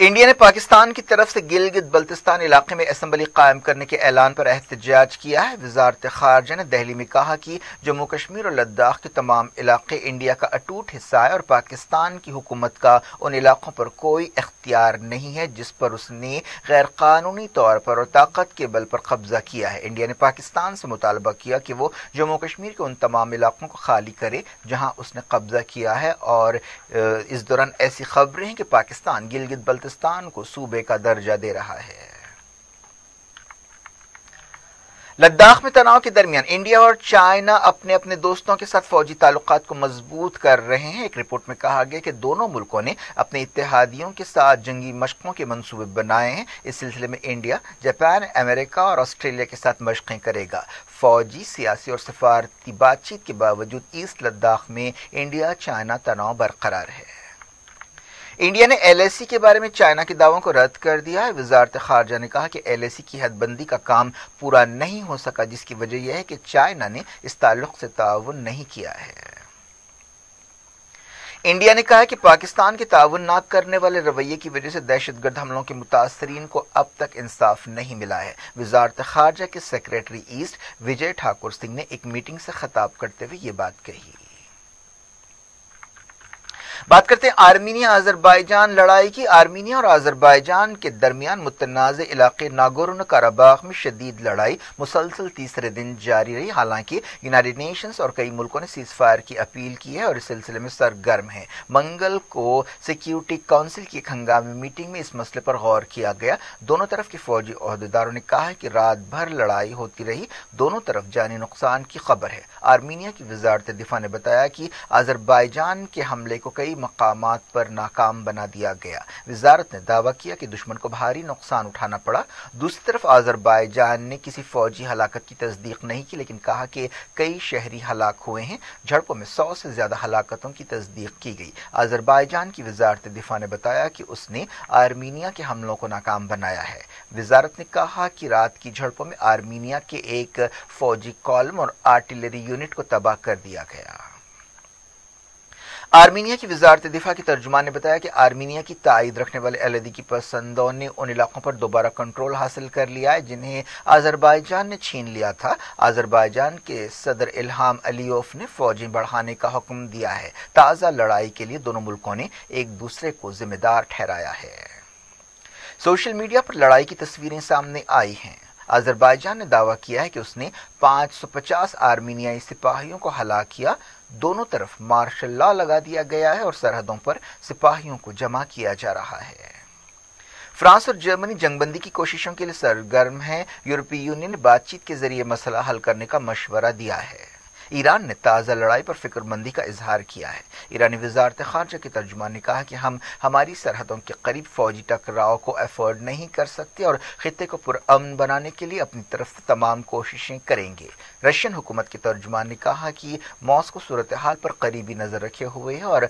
India نے پاکستان کی طرف سے گلگت بلتستان علاقے میں اسمبلی قائم کرنے کے اعلان پر احتجاج کیا ہے۔ وزارت خارجہ نے دہلی میں کہا کہ جموں کشمیر اور لداخ کے تمام علاقے انڈیا کا اٹوٹ حصہ ہے اور پاکستان کی حکومت کا ان علاقوں پر کوئی اختیار نہیں ہے جس پر اس نے غیر قانونی طور پر اور طاقت کے بل پر قبضہ کیا ہے۔ انڈیا نے پاکستان سے مطالبہ کیا کہ وہ جموں کشمیر کے ان تمام علاقوں کو خالی کرے جہاں اس نے قبضہ کیا ہے، اور اس دوران ایسی خبریں ہیں کہ پاکستان گلگت بلتستان کو صوبے کا درجہ دے رہا ہے۔ لداخ میں تناؤ کے درمیان انڈیا اور چائنا اپنے دوستوں کے ساتھ فوجی تعلقات کو مضبوط کر رہے ہیں۔ ایک رپورٹ میں کہا گیا کہ دونوں ملکوں نے اپنے اتحادیوں کے ساتھ جنگی مشقوں کے منصوبے بنائے ہیں۔ اس سلسلے میں انڈیا، جاپان، امریکہ اور آسٹریلیا کے ساتھ مشقیں کرے گا۔ فوجی، سیاسی اور سفارتی بات چیت کے باوجود ایسٹ لداخ میں انڈیا چائنا تناؤ برقرار ہے۔ انڈیا نے ایل اے سی کے بارے میں چائنا کے دعووں کو رد کر دیا ہے۔ وزارت خارجہ نے کہا کہ ایل اے سی کی حد بندی کا کام پورا نہیں ہو سکا، جس کی وجہ یہ ہے کہ چائنا نے اس تعلق سے تعاون نہیں کیا ہے۔ انڈیا نے کہا کہ پاکستان کے تعاون نہ کرنے والے رویے کی وجہ سے دہشت گرد حملوں کے متاثرین کو اب تک انصاف نہیں ملا ہے۔ وزارت خارجہ کے سیکریٹری ایسٹ وجے ٹھاکر سنگھ نے ایک میٹنگ سے خطاب کرتے ہوئے یہ بات کہی۔ بات کرتے ہیں آرمینیا آذربائیجان لڑائی کی۔ آرمینیا اور آذربائیجان کے درمیان متنازع علاقے ناگورنو قرباخ میں شدید لڑائی مسلسل تیسرے دن جاری رہی، حالانکہ یونائیٹڈ نیشنز اور کئی ملکوں نے سیز فائر کی اپیل کی ہے اور اس سلسلے میں سرگرم ہیں۔ منگل کو سیکیورٹی کونسل کی ایک ہنگامی میٹنگ میں اس مسئلے پر غور کیا گیا۔ دونوں طرف کے فوجی عہدیداروں نے کہا کہ رات بھر لڑائی ہوتی رہی، دونوں طرف جانی نقصان کی خبر ہے۔ آرمینیا کی وزارت دفاع نے بتایا کہ آذربائیجان کے حملے کو کئی مقامات پر ناکام بنا دیا گیا۔ وزارت نے دعویٰ کیا کہ دشمن کو بھاری نقصان اٹھانا پڑا۔ دوسری طرف آذربائیجان نے کسی فوجی ہلاکت کی تصدیق نہیں کی، لیکن کہا کہ کئی شہری ہلاک ہوئے ہیں۔ جھڑپوں میں 100 سے زیادہ ہلاکتوں کی تصدیق کی گئی۔ آذربائیجان کی وزارت دفاع نے بتایا کہ اس نے آرمینیا کے حملوں کو ناکام بنایا ہے۔ وزارت نے کہا کہ رات کی جھڑپوں میں آرمینیا کے ایک فوجی کالم اور آرٹلری یونٹ کو تباہ کر دیا گیا۔ آرمینیا کی وزارت دفاع کے ترجمان نے بتایا کہ آرمینیا کی تائید رکھنے والے علیحدگی پسندوں نے ان علاقوں پر دوبارہ کنٹرول حاصل کر لیا ہے جنہیں آذربائیجان نے چھین لیا تھا۔ آذربائیجان کے صدر الہام علیوف نے فوجیں بڑھانے کا حکم دیا ہے۔ تازہ لڑائی کے لیے دونوں ملکوں نے ایک دوسرے کو ذمہ دار ٹھہرایا ہے۔ سوشل میڈیا پر لڑائی کی تصویریں سامنے آئی ہیں۔ آذربائیجان نے دعویٰ کیا ہے کہ اس نے 550 آرمینیائی سپاہیوں کو ہلاک کیا۔ دونوں طرف مارشل لا لگا دیا گیا ہے اور سرحدوں پر سپاہیوں کو جمع کیا جا رہا ہے۔ فرانس اور جرمنی جنگ بندی کی کوششوں کے لیے سرگرم ہیں۔ یورپی یونین نے بات چیت کے ذریعے مسئلہ حل کرنے کا مشورہ دیا ہے۔ ایران نے تازہ لڑائی پر فکر مندی کا اظہار کیا ہے۔ ایرانی وزارت خارجہ کے ترجمان نے کہا کہ ہم ہماری سرحدوں کے قریب فوجی ٹکراؤ کو افورڈ نہیں کر سکتے اور خطے کو پرامن بنانے کے لیے اپنی طرف سے تمام کوششیں کریں گے۔ رشین حکومت کے ترجمان نے کہا کہ ماسکو صورتحال پر قریبی نظر رکھے ہوئے ہے اور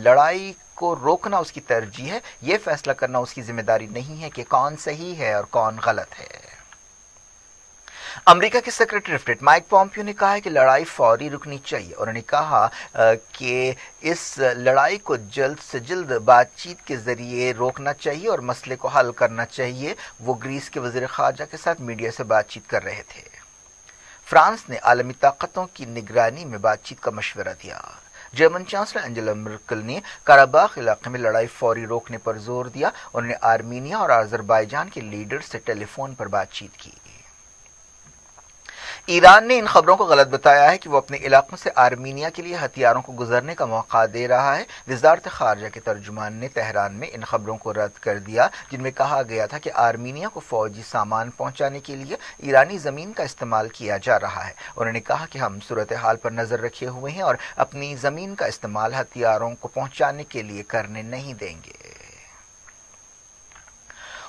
لڑائی کو روکنا اس کی ترجیح ہے۔ یہ فیصلہ کرنا اس کی ذمہ داری نہیں ہے کہ کون صحیح ہے اور کون غلط ہے۔ امریکہ کے سیکرٹری اسٹیٹ مائک پومپیو نے کہا ہے کہ لڑائی فوری رکنی چاہیے۔ انہوں نے کہا کہ اس لڑائی کو جلد سے جلد بات چیت کے ذریعے روکنا چاہیے اور مسئلے کو حل کرنا چاہیے۔ وہ گریس کے وزیر خارجہ کے ساتھ میڈیا سے بات چیت کر رہے تھے۔ فرانس نے عالمی طاقتوں کی نگرانی میں بات چیت کا مشورہ دیا۔ جرمن چانسلر انجیلا مرکل نے قرباخ علاقے میں لڑائی فوری روکنے پر زور دیا۔ انہوں نے آرمینیا اور آذربائیجان کے لیڈر سے ٹیلی فون پر بات چیت کی۔ ایران نے ان خبروں کو غلط بتایا ہے کہ وہ اپنے علاقوں سے آرمینیا کے لیے ہتھیاروں کو گزرنے کا موقع دے رہا ہے۔ وزارت خارجہ کے ترجمان نے تہران میں ان خبروں کو رد کر دیا جن میں کہا گیا تھا کہ آرمینیا کو فوجی سامان پہنچانے کے لیے ایرانی زمین کا استعمال کیا جا رہا ہے۔ انہوں نے کہا کہ ہم صورتحال پر نظر رکھے ہوئے ہیں اور اپنی زمین کا استعمال ہتھیاروں کو پہنچانے کے لیے کرنے نہیں دیں گے۔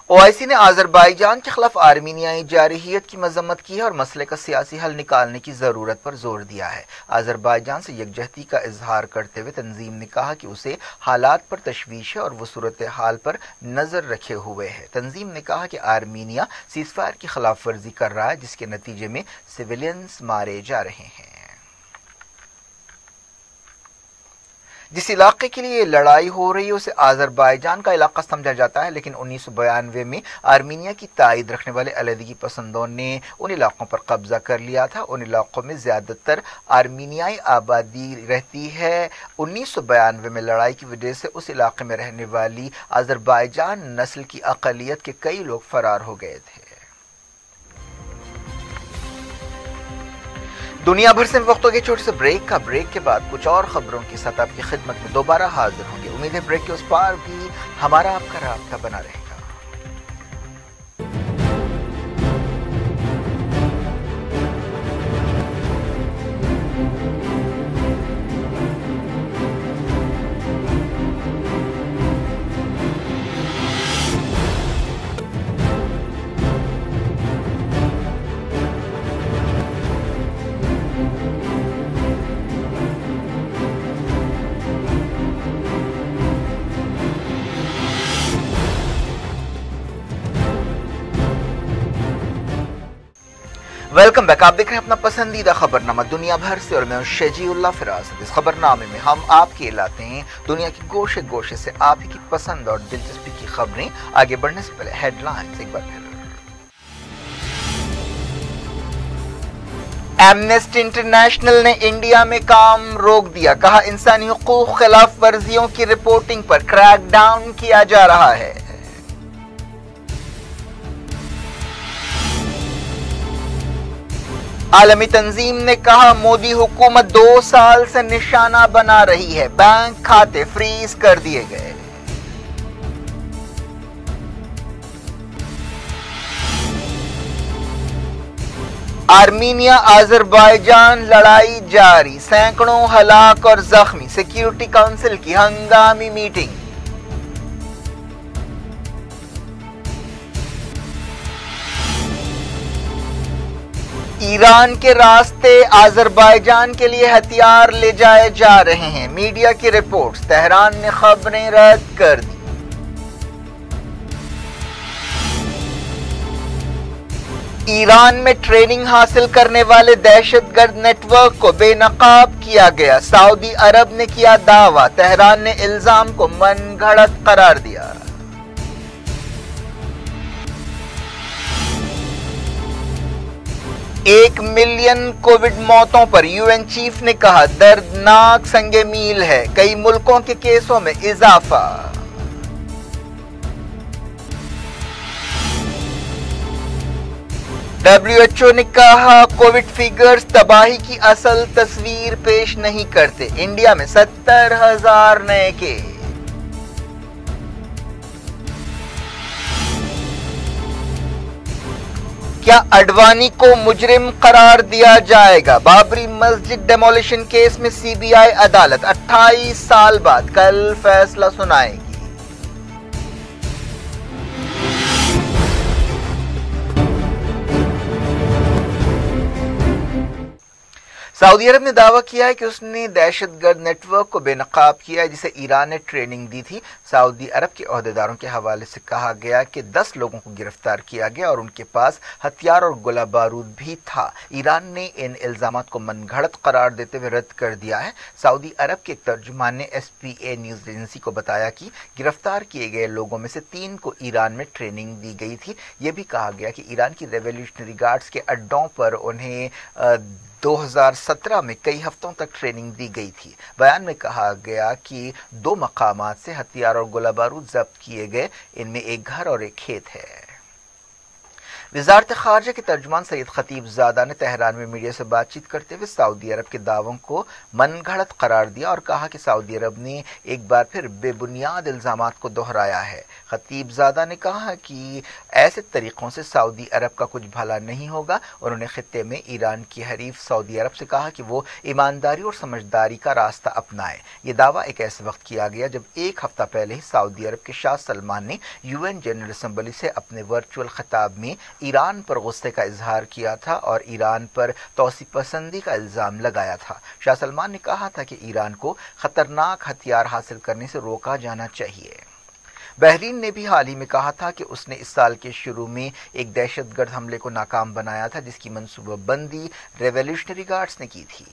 OIC نے آذربائیجان کے خلاف آرمینیائی جارحیت کی مذمت کی ہے اور مسئلے کا سیاسی حل نکالنے کی ضرورت پر زور دیا ہے۔ آذربائیجان سے یکجہتی کا اظہار کرتے ہوئے تنظیم نے کہا کہ اسے حالات پر تشویش ہے اور وہ صورتحال پر نظر رکھے ہوئے ہے۔ تنظیم نے کہا کہ آرمینیا سیز فائر کی خلاف ورزی کر رہا ہے جس کے نتیجے میں سویلینز مارے جا رہے ہیں۔ جس علاقے کے لیے لڑائی ہو رہی ہے اسے آذربائیجان کا علاقہ سمجھا جاتا ہے، لیکن 1992 میں آرمینیا کی تائید رکھنے والے علیحدگی پسندوں نے ان علاقوں پر قبضہ کر لیا تھا۔ ان علاقوں میں زیادہ تر آرمینیائی آبادی رہتی ہے۔ 1992 میں لڑائی کی وجہ سے اس علاقے میں رہنے والی آذربائیجان نسل کی اقلیت کے کئی لوگ فرار ہو گئے تھے۔ دنیا بھر سے وقت ہو گیا چھوٹے سے بریک کا۔ بریک کے بعد کچھ اور خبروں کے ساتھ آپ کی خدمت میں دوبارہ حاضر ہوں گے۔ امید ہے بریک کے اس پار بھی ہمارا آپ کا رابطہ بنا رہے گا۔ ویلکم بیک، آپ دیکھ رہے ہیں اپنا پسندیدہ خبرنامہ دنیا بھر سے، اور میں ہوں شجی اللہ فراست۔ اس خبرنامے میں ہم آپ کے لاتے ہیں دنیا کی گوشے گوشے سے آپ ہی کی پسند اور دلچسپی کی خبریں۔ آگے بڑھنے سے پہلے ہیڈ لائنز ایک بار پھر۔ ایمنسٹی انٹرنیشنل نے انڈیا میں کام روک دیا، کہا انسانی حقوق خلاف ورزیوں کی رپورٹنگ پر کریک ڈاؤن کیا جا رہا ہے۔ عالمی تنظیم نے کہا مودی حکومت 2 سال سے نشانہ بنا رہی ہے، بینک کھاتے فریز کر دیے گئے۔ آرمینیا آذربائیجان لڑائی جاری، سینکڑوں ہلاک اور زخمی، سیکیورٹی کونسل کی ہنگامی میٹنگ۔ ایران کے راستے آذربائیجان کے لیے ہتھیار لے جائے جا رہے ہیں، میڈیا کی رپورٹس، تہران نے خبریں رد کر دی۔ ایران میں ٹریننگ حاصل کرنے والے دہشت گرد نیٹ ورک کو بے نقاب کیا گیا، سعودی عرب نے کیا دعویٰ، تہران نے الزام کو من گھڑت قرار دیا۔ 1 ملین کووڈ موتوں پر یو این چیف نے کہا دردناک سنگ میل ہے، کئی ملکوں کے کیسوں میں اضافہ۔ WHO نے کہا کووڈ فیگرز تباہی کی اصل تصویر پیش نہیں کرتے، انڈیا میں 70,000 نئے کیس۔ کیا اڈوانی کو مجرم قرار دیا جائے گا؟ بابری مسجد ڈیمولیشن کیس میں سی بی آئی عدالت 28 سال بعد کل فیصلہ سنائے گی۔ سعودی عرب نے دعویٰ کیا ہے کہ اس نے دہشت گرد نیٹ ورک کو بے نقاب کیا ہے جسے ایران نے ٹریننگ دی تھی۔ سعودی عرب کے عہدیداروں کے حوالے سے کہا گیا کہ 10 لوگوں کو گرفتار کیا گیا اور ان کے پاس ہتھیار اور گولہ بارود بھی تھا۔ ایران نے ان الزامات کو من گھڑت قرار دیتے ہوئے رد کر دیا ہے۔ سعودی عرب کے ایک ترجمان نے SPA نیوز ایجنسی کو بتایا کہ گرفتار کیے گئے لوگوں میں سے 3 کو ایران میں ٹریننگ دی گئی تھی۔ یہ بھی کہا گیا کہ ایران کی ریولیوشنری گارڈز کے اڈوں پر انہیں 2017 میں کئی ہفتوں تک ٹریننگ دی گئی تھی۔ بیان میں کہا گیا کہ 2 مقامات سے ہتھیار اور گولہ بارود ضبط کیے گئے، ان میں ایک گھر اور ایک کھیت ہے۔ وزارت خارجہ کے ترجمان سید خطیب زادہ نے تہران میں میڈیا سے بات چیت کرتے ہوئے سعودی عرب کے دعووں کو من گھڑت قرار دیا اور کہا کہ سعودی عرب نے ایک بار پھر بے بنیاد الزامات کو دہرایا ہے۔ خطیب زادہ نے کہا کہ ایسے طریقوں سے سعودی عرب کا کچھ بھلا نہیں ہوگا۔ انہوں نے خطے میں ایران کی حریف سعودی عرب سے کہا کہ وہ ایمانداری اور سمجھداری کا راستہ اپنائے۔ یہ دعویٰ ایک ایسے وقت کیا گیا جب 1 ہفتہ پہلے ہی سعودی عرب کے شاہ سلمان نے UN جنرل اسمبلی سے اپنے ورچوئل خطاب میں ایران پر غصے کا اظہار کیا تھا اور ایران پر توسیع پسندی کا الزام لگایا تھا۔ شاہ سلمان نے کہا تھا کہ ایران کو خطرناک ہتھیار حاصل کرنے سے روکا جانا چاہیے۔ بحرین نے بھی حال ہی میں کہا تھا کہ اس نے اس سال کے شروع میں ایک دہشت گرد حملے کو ناکام بنایا تھا جس کی منصوبہ بندی ریولیوشنری گارڈز نے کی تھی۔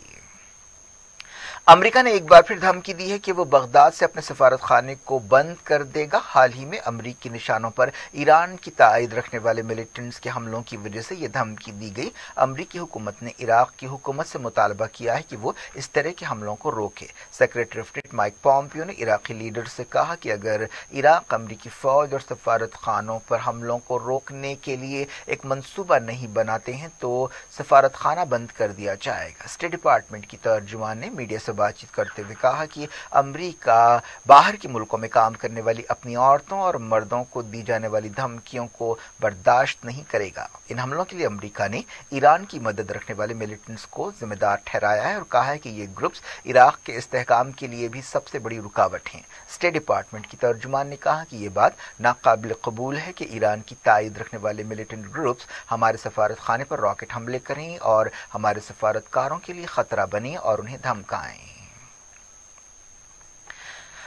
امریکہ نے ایک بار پھر دھمکی دی ہے کہ وہ بغداد سے اپنے سفارت خانے کو بند کر دے گا۔ حال ہی میں امریکی نشانوں پر ایران کی تائید رکھنے والے ملیٹنٹس کے حملوں کی وجہ سے یہ دھمکی دی گئی۔ امریکی حکومت نے عراق کی حکومت سے مطالبہ کیا ہے کہ وہ اس طرح کے حملوں کو روکے۔ Secretary of state mic Pompeo نے عراقی لیڈر سے کہا کہ اگر عراق امریکی فوج اور سفارت خانوں پر حملوں کو روکنے کے لیے ایک منصوبہ نہیں بناتے ہیں تو سفارت خانہ بند کر دیا جائے گا۔ اسٹیٹ ڈپارٹمنٹ کی ترجمان نے میڈیا سے بات چیت کرتے ہوئے کہا کہ امریکہ باہر کے ملکوں میں کام کرنے والی اپنی عورتوں اور مردوں کو دی جانے والی دھمکیوں کو برداشت نہیں کرے گا۔ ان حملوں کے لیے امریکہ نے ایران کی مدد رکھنے والے ملیٹنٹس کو ذمہ دار ٹھہرایا ہے اور کہا ہے کہ یہ گروپس عراق کے استحکام کے لیے بھی سب سے بڑی رکاوٹ ہیں۔ اسٹیٹ ڈپارٹمنٹ کی ترجمان نے کہا کہ یہ بات ناقابل قبول ہے کہ ایران کی تائید رکھنے والے ملیٹنٹ گروپس ہمارے سفارت خانے پر راکٹ حملے کریں اور ہمارے سفارتکاروں کے لیے خطرہ بنیں اور انہیں دھمکائیں۔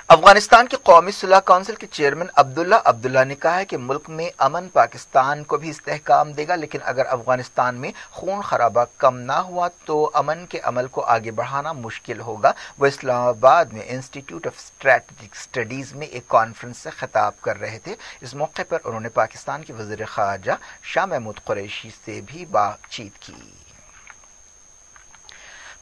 افغانستان کی قومی صلح کونسل کے چیئرمین عبداللہ نے کہا ہے کہ ملک میں امن پاکستان کو بھی استحکام دے گا، لیکن اگر افغانستان میں خون خرابہ کم نہ ہوا تو امن کے عمل کو آگے بڑھانا مشکل ہوگا۔ وہ اسلام آباد میں انسٹیٹیوٹ آف اسٹریٹجک اسٹڈیز میں ایک کانفرنس سے خطاب کر رہے تھے۔ اس موقع پر انہوں نے پاکستان کے وزیر خارجہ شاہ محمود قریشی سے بھی بات چیت کی۔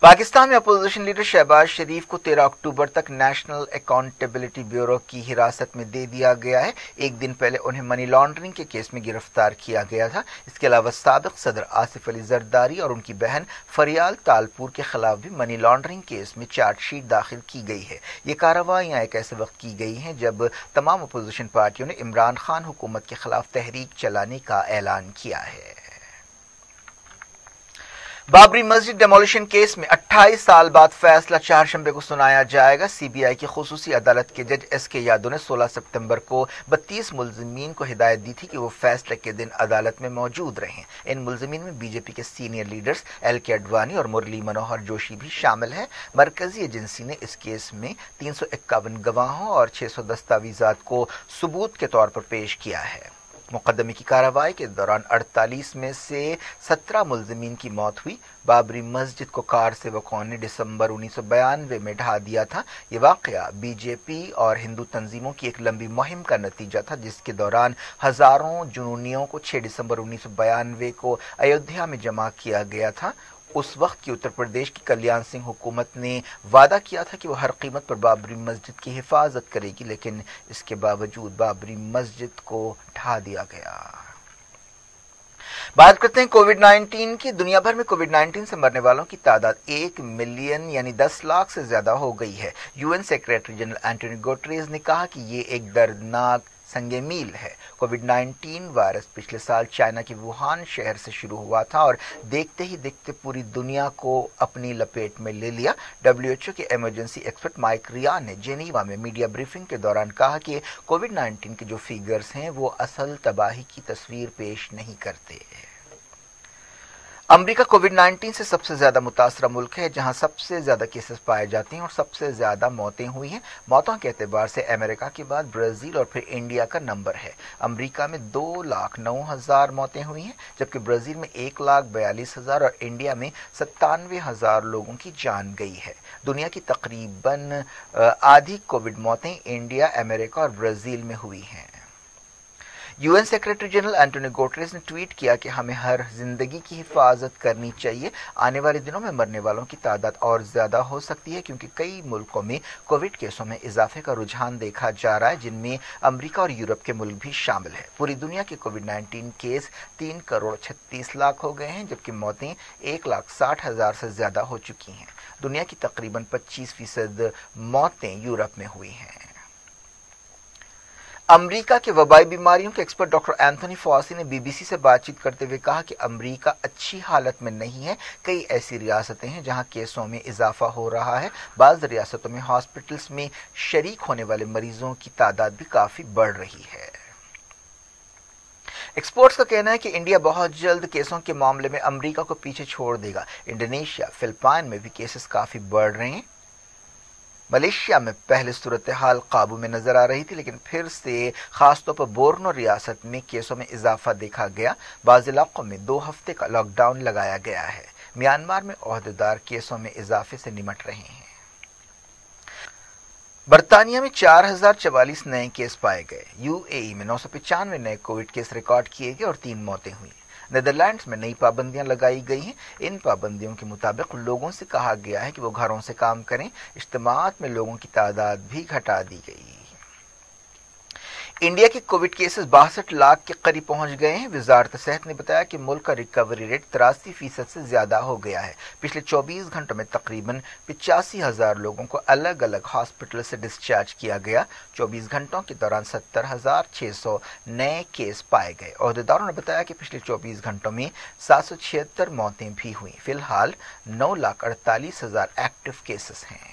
پاکستان میں اپوزیشن لیڈر شہباز شریف کو 13 اکتوبر تک نیشنل اکاؤنٹیبلٹی بیورو کی حراست میں دے دیا گیا ہے۔ ایک دن پہلے انہیں منی لانڈرنگ کے کیس میں گرفتار کیا گیا تھا۔ اس کے علاوہ سابق صدر آصف علی زرداری اور ان کی بہن فریال تالپور کے خلاف بھی منی لانڈرنگ کیس میں چارج شیٹ داخل کی گئی ہے۔ یہ کارروائیاں ایک ایسے وقت کی گئی ہیں جب تمام اپوزیشن پارٹیوں نے عمران خان حکومت کے خلاف تحریک چلانے کا اعلان کیا ہے۔ بابری مسجد ڈیمولیشن کیس میں 28 سال بعد فیصلہ چہارشنبے کو سنایا جائے گا۔ سی بی آئی کی خصوصی عدالت کے جج ایس کے یادو نے 16 ستمبر کو 32 ملزمین کو ہدایت دی تھی کہ وہ فیصلے کے دن عدالت میں موجود رہیں۔ ان ملزمین میں بی جے پی کے سینئر لیڈرز ایل کے اڈوانی اور مرلی منوہر جوشی بھی شامل ہیں۔ مرکزی ایجنسی نے اس کیس میں 351 گواہوں اور 600 دستاویزات کو ثبوت کے طور پر پیش کیا ہے۔ مقدمے کی کارروائی کے دوران 48 میں سے 17 ملزمین کی موت ہوئی۔ بابری مسجد کو کار سیوکوں نے دسمبر 1992 میں ڈھا دیا تھا۔ یہ واقعہ بی جے پی اور ہندو تنظیموں کی ایک لمبی مہم کا نتیجہ تھا جس کے دوران ہزاروں جنونیوں کو 6 دسمبر 1992 کو ایودھیا میں جمع کیا گیا تھا۔ اس وقت کی اتر پردیش کی کلیان سنگھ حکومت نے وعدہ کیا تھا کہ وہ ہر قیمت پر بابری مسجد کی حفاظت کرے گی، لیکن اس کے باوجود بابری مسجد کو ڈھا دیا گیا۔ بات کرتے ہیں کووڈ 19 کی۔ دنیا بھر میں کووڈ 19 سے مرنے والوں کی تعداد 1 ملین یعنی 10 لاکھ سے زیادہ ہو گئی ہے۔ U N secretary general Antonio Guterres نے کہا کہ یہ ایک دردناک سنگ میل ہے۔ کووڈ 19 وائرس پچھلے سال چائنا کے ووہان شہر سے شروع ہوا تھا اور دیکھتے ہی دیکھتے پوری دنیا کو اپنی لپیٹ میں لے لیا۔ ڈبلیو ایچ او کے ایمرجنسی ایکسپرٹ مائک ریان نے جنیوا میں میڈیا بریفنگ کے دوران کہا کہ کووڈ 19 کے جو فیگرز ہیں وہ اصل تباہی کی تصویر پیش نہیں کرتے۔ امریکہ کووڈ 19 سے سب سے زیادہ متاثرہ ملک ہے جہاں سب سے زیادہ کیسز پائے جاتے ہیں اور سب سے زیادہ موتیں ہوئی ہیں۔ موتوں کے اعتبار سے امریکہ کے بعد برازیل اور پھر انڈیا کا نمبر ہے۔ امریکہ میں 2,09,000 موتیں ہوئی ہیں جبکہ برازیل میں 1,42,000 اور انڈیا میں 97,000 لوگوں کی جان گئی ہے۔ دنیا کی تقریباً آدھی کووڈ موتیں انڈیا، امریکہ اور برازیل میں ہوئی ہیں۔ U N secretary general Antonio Guterres نے ٹویٹ کیا کہ ہمیں ہر زندگی کی حفاظت کرنی چاہیے۔ آنے والے دنوں میں مرنے والوں کی تعداد اور زیادہ ہو سکتی ہے کیونکہ کئی ملکوں میں کووڈ کیسوں میں اضافے کا رجحان دیکھا جا رہا ہے جن میں امریکہ اور یورپ کے ملک بھی شامل ہیں۔ پوری دنیا کے کووڈ 19 کیس 3,36,00,000 ہو گئے ہیں جبکہ موتیں 1,60,000 سے زیادہ ہو چکی ہیں۔ دنیا کی تقریباً 25% موتیں یورپ میں ہوئی ہیں۔ امریکہ کے وبائی بیماریوں کے ایکسپرٹ ڈاکٹر اینتھونی فاسی نے بی بی سی سے بات چیت کرتے ہوئے کہا کہ امریکہ اچھی حالت میں نہیں ہے۔ کئی ایسی ریاستیں ہیں جہاں کیسوں میں اضافہ ہو رہا ہے۔ بعض ریاستوں میں ہاسپٹلز میں شریک ہونے والے مریضوں کی تعداد بھی کافی بڑھ رہی ہے۔ ایکسپرٹس کا کہنا ہے کہ انڈیا بہت جلد کیسوں کے معاملے میں امریکہ کو پیچھے چھوڑ دے گا۔ انڈونیشیا، فلپائن میں بھی کیسز کافی بڑھ رہے ہیں۔ ملیشیا میں پہلے صورتحال قابو میں نظر آ رہی تھی لیکن پھر سے خاص طور پر بورنو ریاست میں کیسوں میں اضافہ دیکھا گیا۔ بعض علاقوں میں 2 ہفتے کا لاک ڈاؤن لگایا گیا ہے۔ میانمار میں عہدیدار کیسوں میں اضافے سے نمٹ رہے ہیں۔ برطانیہ میں 4044 نئے کیس پائے گئے۔ UAE میں 995 نئے کووڈ کیس ریکارڈ کیے گئے اور 3 موتیں ہوئیں۔ نیدرلینڈز میں نئی پابندیاں لگائی گئی ہیں۔ ان پابندیوں کے مطابق لوگوں سے کہا گیا ہے کہ وہ گھروں سے کام کریں۔ اجتماعات میں لوگوں کی تعداد بھی گھٹا دی گئی۔ انڈیا کے کووڈ کیسز 62 لاکھ کے قریب پہنچ گئے ہیں۔ وزارت صحت نے بتایا کہ ملک کا ریکوری ریٹ 83% سے زیادہ ہو گیا ہے۔ پچھلے 24 گھنٹوں میں تقریباً 85,000 لوگوں کو الگ الگ ہاسپٹل سے ڈسچارج کیا گیا۔ 24 گھنٹوں کے دوران 70,600 نئے کیس پائے گئے۔ عہدیداروں نے بتایا کہ پچھلے 24 گھنٹوں میں 776 موتیں بھی ہوئیں۔ فی الحال 9,48,000 ایکٹیو کیسز ہیں۔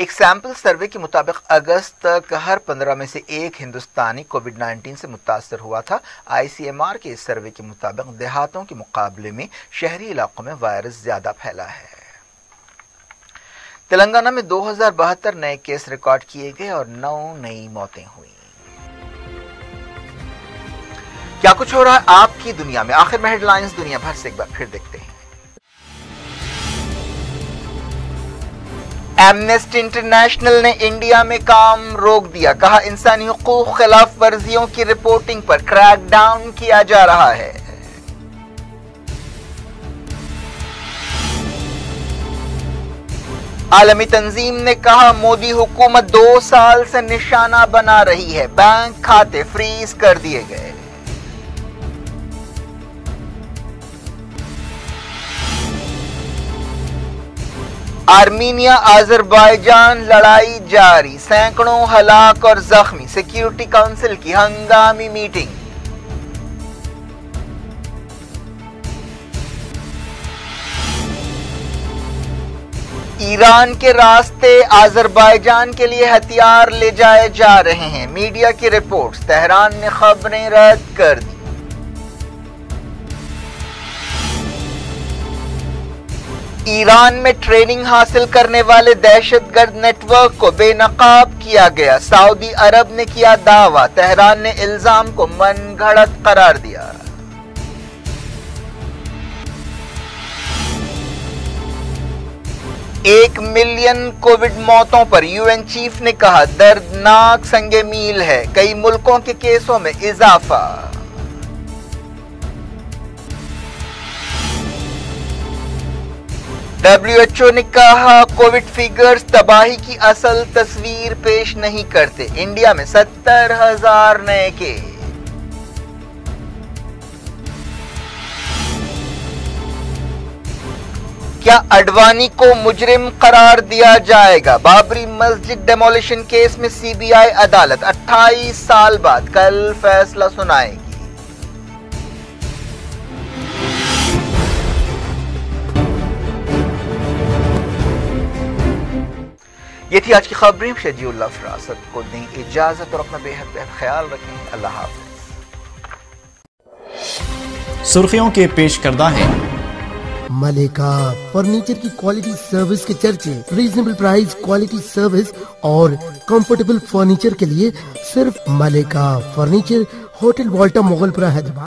ایک سیمپل سروے کے مطابق اگست تک ہر 15 میں سے ایک ہندوستانی کووڈ 19 سے متاثر ہوا تھا۔ ICMR کے اس سروے کے مطابق دیہاتوں کے مقابلے میں شہری علاقوں میں وائرس زیادہ پھیلا ہے۔ تلنگانہ میں 2072 نئے کیس ریکارڈ کیے گئے اور 9 نئی موتیں ہوئیں۔ کیا کچھ ہو رہا ہے آپ کی دنیا میں؟ آخر میں ہیڈ لائنز دنیا بھر سے ایک بار پھر دیکھتے ہیں۔ ایمنسٹی انٹرنیشنل نے انڈیا میں کام روک دیا، کہا انسانی حقوق خلاف ورزیوں کی رپورٹنگ پر کریک ڈاؤن کیا جا رہا ہے۔ عالمی تنظیم نے کہا مودی حکومت 2 سال سے نشانہ بنا رہی ہے، بینک کھاتے فریز کر دیے گئے۔ آرمینیا آذربائیجان لڑائی جاری، سینکڑوں ہلاک اور زخمی، سیکیورٹی کونسل کی ہنگامی میٹنگ۔ ایران کے راستے آذربائیجان کے لیے ہتھیار لے جائے جا رہے ہیں، میڈیا کی رپورٹس، تہران نے خبریں رد کر دی۔ ایران میں ٹریننگ حاصل کرنے والے دہشت گرد نیٹ ورک کو بے نقاب کیا گیا، سعودی عرب نے کیا دعویٰ، تہران نے الزام کو من گھڑت قرار دیا۔ ایک ملین کووڈ موتوں پر UN چیف نے کہا دردناک سنگ میل ہے، کئی ملکوں کے کیسوں میں اضافہ۔ WHO نے کہا کووڈ فیگرز تباہی کی اصل تصویر پیش نہیں کرتے، انڈیا میں 70,000 نئے کیس۔ کیا اڈوانی کو مجرم قرار دیا جائے گا؟ بابری مسجد ڈیمولیشن کیس میں CBI عدالت 28 سال بعد کل فیصلہ سنائے گی۔ یہ تھی آج کی خبریں۔ شجیع اللہ فراست کو دیں اجازت اور اپنا بے حد خیال رکھیں۔ اللہ حافظ۔ سرخیوں کے پیش کردہ ہیں ملیکا فرنیچر کی کوالٹی سروس کے چرچے، ریزنیبل پرائز، کوالٹی سروس اور کمفرٹیبل فرنیچر کے لیے صرف ملیکا فرنیچر، ہوٹل والٹا، مغل پورہ، حیدرآباد۔